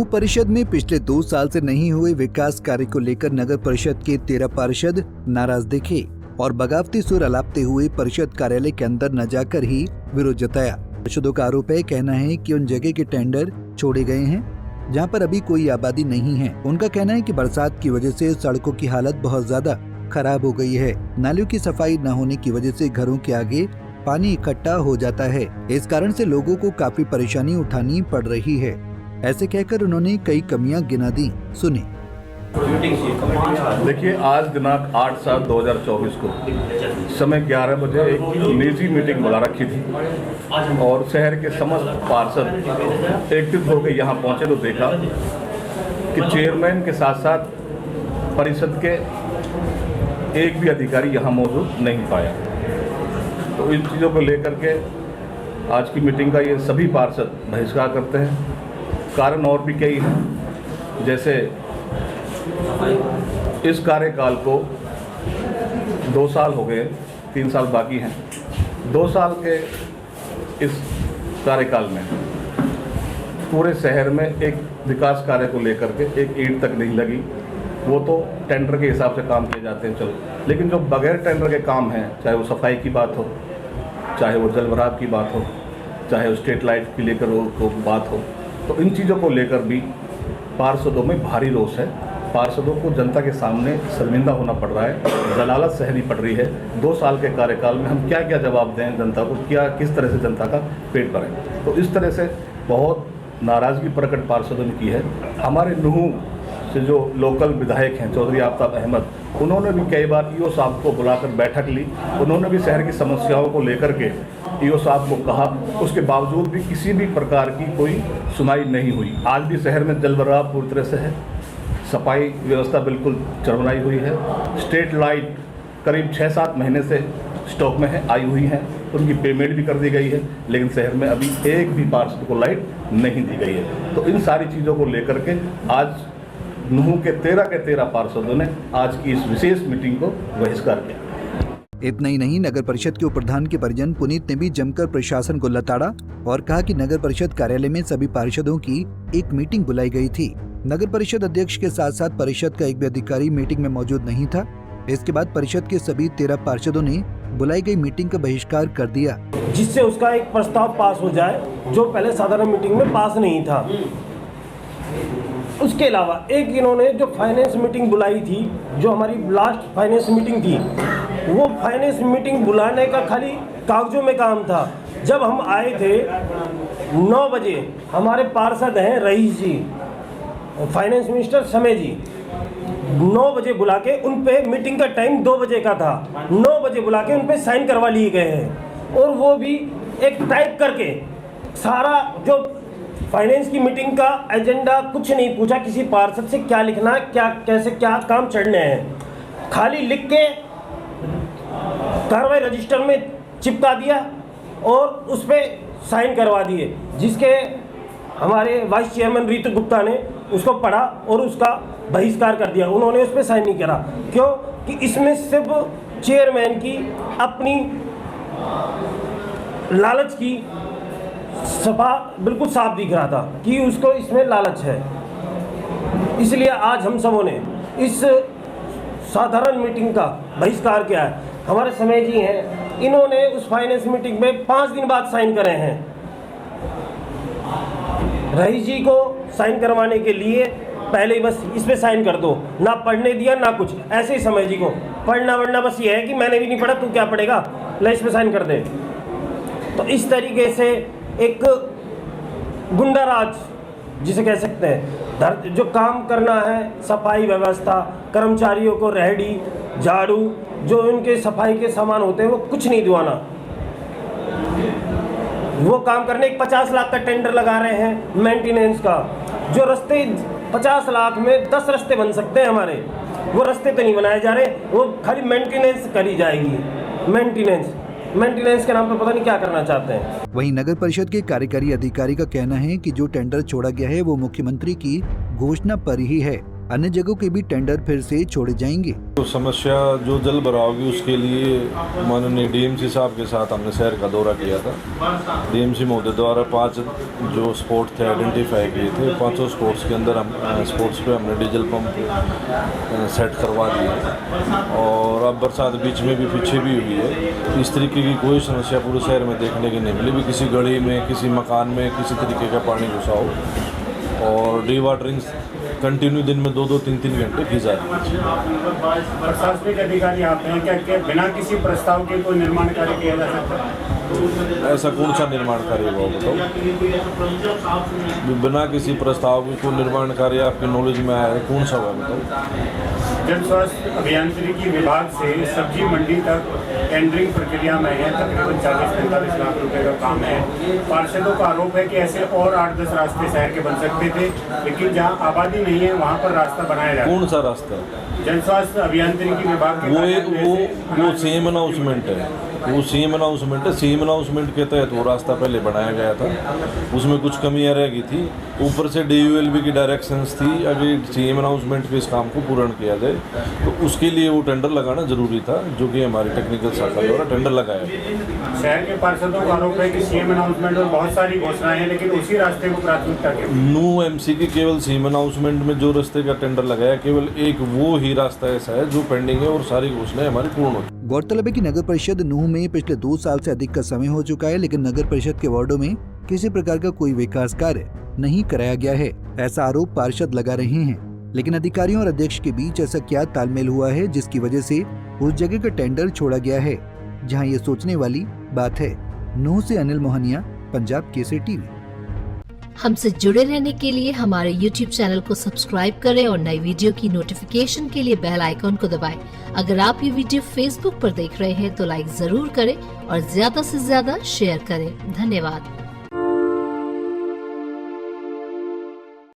परिषद में पिछले 2 साल से नहीं हुए विकास कार्य को लेकर नगर परिषद के 13 पार्षद नाराज दिखे और बगावती सुर अलापते हुए परिषद कार्यालय के अंदर न जाकर ही विरोध जताया। पार्षदों का आरोप है, कहना है कि उन जगह के टेंडर छोड़े गए हैं जहां पर अभी कोई आबादी नहीं है। उनका कहना है कि बरसात की वजह से सड़कों की हालत बहुत ज्यादा खराब हो गई है। नालियों की सफाई न होने की वजह से घरों के आगे पानी इकट्ठा हो जाता है। इस कारण से लोगों को काफी परेशानी उठानी पड़ रही है। ऐसे कहकर उन्होंने कई कमियां गिना दी। सुने। देखिए, आज दिनांक 8/7/2024 को समय 11 बजे एक निजी मीटिंग बुला रखी थी और शहर के समस्त पार्षद एकत्रित होकर यहाँ पहुँचे तो देखा कि चेयरमैन के साथ साथ परिषद के एक भी अधिकारी यहाँ मौजूद नहीं पाया। तो इन चीज़ों को लेकर के आज की मीटिंग का ये सभी पार्षद बहिष्कार करते हैं। कारण और भी कई हैं, जैसे इस कार्यकाल को 2 साल हो गए, 3 साल बाकी हैं। 2 साल के इस कार्यकाल में पूरे शहर में एक विकास कार्य को लेकर के एक ईंट तक नहीं लगी। वो तो टेंडर के हिसाब से काम किए जाते हैं, चलो, लेकिन जो बगैर टेंडर के काम हैं, चाहे वो सफाई की बात हो, चाहे वो जल भराव की बात हो, चाहे वो स्ट्रीट लाइट की लेकर वो बात हो, तो इन चीज़ों को लेकर भी पार्षदों में भारी रोष है। पार्षदों को जनता के सामने शर्मिंदा होना पड़ रहा है, जलालत सहनी पड़ रही है। 2 साल के कार्यकाल में हम क्या क्या जवाब दें जनता को, क्या किस तरह से जनता का पेट भरें। तो इस तरह से बहुत नाराज़गी प्रकट पार्षदों ने की है। हमारे नुहू से जो लोकल विधायक हैं चौधरी आफ्ताब अहमद, उन्होंने भी कई बार ईओ साहब को बुलाकर बैठक ली। उन्होंने भी शहर की समस्याओं को लेकर के ईओ साहब को कहा, उसके बावजूद भी किसी भी प्रकार की कोई सुनाई नहीं हुई। आज भी शहर में जल भराव पूरी तरह से है, सफाई व्यवस्था बिल्कुल चरमराई हुई है। स्ट्रीट लाइट करीब 6-7 महीने से स्टॉक में है, आई हुई हैं, उनकी पेमेंट भी कर दी गई है, लेकिन शहर में अभी एक भी पार्षद को लाइट नहीं दी गई है। तो इन सारी चीज़ों को लेकर के आज नुहू के 13 पार्षदों ने आज की इस विशेष मीटिंग को बहिष्कार किया। इतना ही नहीं, नगर परिषद के उप प्रधान के परिजन पुनीत ने भी जमकर प्रशासन को लताड़ा और कहा कि नगर परिषद कार्यालय में सभी पार्षदों की एक मीटिंग बुलाई गई थी। नगर परिषद अध्यक्ष के साथ साथ परिषद का एक भी अधिकारी मीटिंग में मौजूद नहीं था। इसके बाद परिषद के सभी 13 पार्षदों ने बुलाई गई मीटिंग का बहिष्कार कर दिया, जिससे उसका एक प्रस्ताव पास हो जाए जो पहले साधारण मीटिंग में पास नहीं था। उसके अलावा एक इन्होंने जो फाइनेंस मीटिंग बुलाई थी, जो हमारी लास्ट फाइनेंस मीटिंग थी, वो फाइनेंस मीटिंग बुलाने का खाली कागजों में काम था। जब हम आए थे 9 बजे, हमारे पार्षद हैं रईस जी, फाइनेंस मिनिस्टर समय जी, 9 बजे बुला के उन पे मीटिंग का टाइम 2 बजे का था, 9 बजे बुला के उन पे साइन करवा लिए गए हैं। और वो भी एक टाइप करके सारा जो फाइनेंस की मीटिंग का एजेंडा कुछ नहीं पूछा किसी पार्षद से, क्या लिखना है, क्या कैसे क्या काम चढ़ने हैं, खाली लिख के कार्रवाई रजिस्टर में चिपका दिया और उस पर साइन करवा दिए, जिसके हमारे वाइस चेयरमैन ऋतु गुप्ता ने उसको पढ़ा और उसका बहिष्कार कर दिया। उन्होंने उस पर साइन नहीं करा। क्यों कि इसमें सिर्फ चेयरमैन की अपनी लालच की सभा बिल्कुल साफ दिख रहा था कि उसको इसमें लालच है। इसलिए आज हम सबों ने इस साधारण मीटिंग का बहिष्कार किया है। हमारे समय जी हैं, इन्होंने उस फाइनेंस मीटिंग में 5 दिन बाद साइन करे हैं। रईस जी को साइन करवाने के लिए पहले ही बस इस पे साइन कर दो, ना पढ़ने दिया ना कुछ, ऐसे ही समय जी को पढ़ना वढ़ना बस ये है कि मैंने भी नहीं पढ़ा, तू क्या पढ़ेगा, ले इस पे साइन कर दे। तो इस तरीके से एक गुंडा राज जिसे कह सकते हैं, जो काम करना है, सफाई व्यवस्था, कर्मचारियों को रेहड़ी झाड़ू, जो उनके सफाई के सामान होते हैं वो कुछ नहीं दिवाना, वो काम करने। 50 लाख का टेंडर लगा रहे हैं मेंटेनेंस का, जो रास्ते 50 लाख में 10 रास्ते बन सकते हैं हमारे, वो रास्ते तो नहीं बनाए जा रहे, वो खाली मेंटेनेंस करी जाएगी। मेंटेनेंस के नाम पर पता नहीं क्या करना चाहते हैं। वहीं नगर परिषद के कार्यकारी अधिकारी का कहना है कि जो टेंडर छोड़ा गया है वो मुख्यमंत्री की घोषणा पर ही है अन्य जगहों के भी टेंडर फिर से छोड़े जाएंगे। तो समस्या जो जल भराव की, उसके लिए माननीय डीएमसी साहब के साथ हमने शहर का दौरा किया था। डीएमसी महोदय द्वारा 5 जो स्पॉट थे आइडेंटिफाई किए थे। 5 स्पॉट्स के अंदर स्पॉट्स पे हमने डीजल पंप सेट करवा दिए और अब बरसात बीच में भी पीछे भी हुई है। इस तरीके की कोई समस्या पूरे शहर में देखने की नहीं मिली भी किसी गली में, किसी मकान में किसी तरीके का पानी घुसा हो। और डी वाटरिंग कंटिन्यू दिन में 2-2, 3-3 घंटे की जा रही है। प्रशासनिक अधिकारी आप हैं क्या बिना किसी प्रस्ताव के कोई निर्माण कार्य किया जा सकता है? ऐसा कौन सा निर्माण कार्य हुआ बताओ? बिना किसी प्रस्ताव के कोई निर्माण कार्य आपके नॉलेज में आया है, कौन सा हुआ बताओ? जन स्वास्थ्य अभियांत्रिकी विभाग से सब्जी मंडी तक टेंडरिंग प्रक्रिया में है। तकरीबन 40-45 लाख रुपए का काम है। पार्षदों का आरोप है कि ऐसे और 8-10 रास्ते शहर के बन सकते थे, लेकिन जहां आबादी नहीं है वहां पर रास्ता बनाया जाए। कौन सा रास्ता? जन स्वास्थ्य अभियांत्रिकी विभाग के वो सेम अनाउंसमेंट है। वो सेम अनाउंसमेंट है। सेम अनाउंसमेंट के तहत वो रास्ता पहले बनाया गया था। उसमें कुछ कमियां रह गई थी। ऊपर से DULB की डायरेक्शंस थी अगर सेम अनाउंसमेंट पे इस काम को पूर्ण किया जाए, तो उसके लिए वो टेंडर लगाना जरूरी था, जो कि हमारी टेक्निकल शाखा द्वारा टेंडर लगाया। शहर के पार्षदों का आरोप है कि सीएम अनाउंसमेंट और बहुत सारी घोषणाएं हैं, लेकिन उसी रास्ते को प्राथमिकता के न्यू MC के केवल सीम अनाउंसमेंट में जो रास्ते का टेंडर लगाया, केवल एक वो ही रास्ता ऐसा है जो पेंडिंग है और सारी घोषणाएं हमारी पूर्ण हो। गौरतलब है कि नगर परिषद नूह में पिछले 2 साल से अधिक का समय हो चुका है, लेकिन नगर परिषद के वार्डों में किसी प्रकार का कोई विकास कार्य नहीं कराया गया है, ऐसा आरोप पार्षद लगा रहे हैं। लेकिन अधिकारियों और अध्यक्ष के बीच ऐसा क्या तालमेल हुआ है जिसकी वजह से उस जगह का टेंडर छोड़ा गया है, जहां ये सोचने वाली बात है। नूह से अनिल मोहनिया, पंजाब केसरी टीवी। हमसे जुड़े रहने के लिए हमारे YouTube चैनल को सब्सक्राइब करें और नई वीडियो की नोटिफिकेशन के लिए बेल आइकॉन को दबाएं। अगर आप ये वीडियो Facebook पर देख रहे हैं तो लाइक जरूर करें और ज्यादा से ज्यादा शेयर करें। धन्यवाद।